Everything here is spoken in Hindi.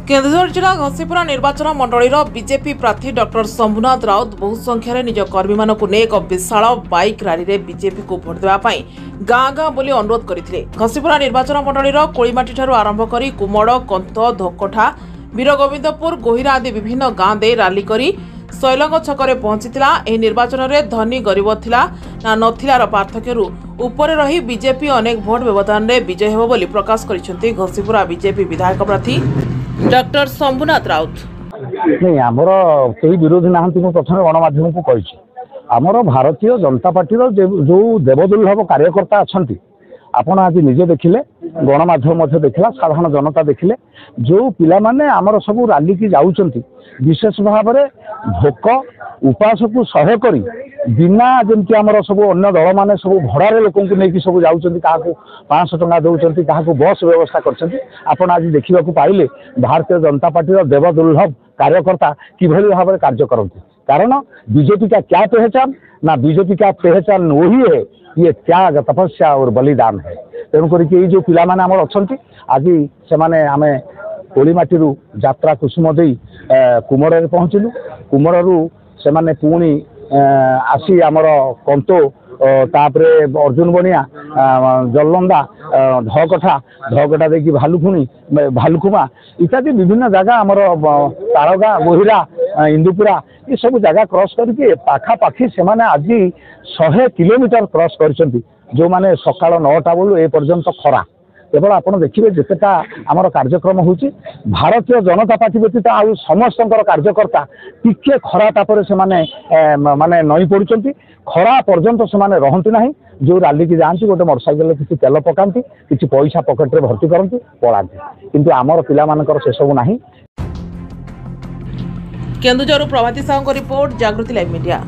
केन्दुझर जिला घसीपुरा निर्वाचन मंडल बीजेपी प्रार्थी डॉक्टर शंभुनाथ राउत बहु संख्यार निज कर्मी मानक एक विशाल बाइक रैली में बीजेपी को भोट देवाई गाँ गाँ बोली अनुरोध करते। घसीपुरा निर्वाचन मंडल कोड़ीमाटी आरंभ कर कुमड़ कंत धोकठा वीरगोविंदपुर गोहिरा आदि विभिन्न गाँ दे रैली करी शैलंग छकरे पहुंचीला। निर्वाचन में धनी गरीब थिला ना नथिलार पार्थक्य ऊपर रही बीजेपी अनेक भोट व्यवधान में विजय हो बोली प्रकाश करिसेंती घसीपुरा बीजेपी विधायक प्रार्थी डॉक्टर शंभुनाथ राउत। नहीं आमर कई विरोधी ना प्रथम गणमाध्यम को कही आमर भारतीय जनता पार्टी जो देवदुर्लभ कार्यकर्ता अच्छा आपण आज निजे देखिले गणमाध्यम देखला साधारण जनता देखिले जो पिला माने आमर सब रैली की जाउचंती विशेष भाव में भोक उपास को सह करी बिना जमती आमर सब अन्य दल माने सब भड़ारे लोक नहीं सब जाउचंती क्या 500 टंका दौरान क्या बस व्यवस्था करछंती। आपण आज देखा पाइले भारतीय जनता पार्टी देवदुर्लभ कार्यकर्ता किभली भाव में कार्य करती। कारण बीजेपी का क्या पहचान ना बीजेपी का पहचान वही है ये त्याग तपस्या और बलिदान है। तेणुक जो पिला माने आमर अच्छा आज से आमे कोड़ीमाटी यात्रा कुसुम दे कुमड़ पहुँचलु कुमड़ू से पुणी आसी आमर कंतो तापरे अर्जुन बनिया जलंदा धकटा देखिए भालुखुणी भालुकुमा इत्यादि विभिन्न जगह आमर ताड़गा गोहिरा इंदुपुरा ये सब जगह क्रॉस करके पाखापाखि से आज 100 किलोमीटर क्रॉस कर जो माने सकाल 9टा बोलू ए पर्यंत खरा केवल आप देखिए जितेटा आमर कार्यक्रम हो भारतीय जनता पार्टी व्यतीत आउ समस्त कार्यकर्ता टिके खरा तापर से माने नई पड़ुंट खरा पर्यंत से रहती ना जो रैली की जाती गोटे मोटरसाइकेल किसी तेल पकाती किसी पैसा पकेट भर्ती करती पलाती किंतु आमर पिला मानकर से सब नहीं। केन्दुझर प्रभाती साहू रिपोर्ट जागृति लाइव मीडिया।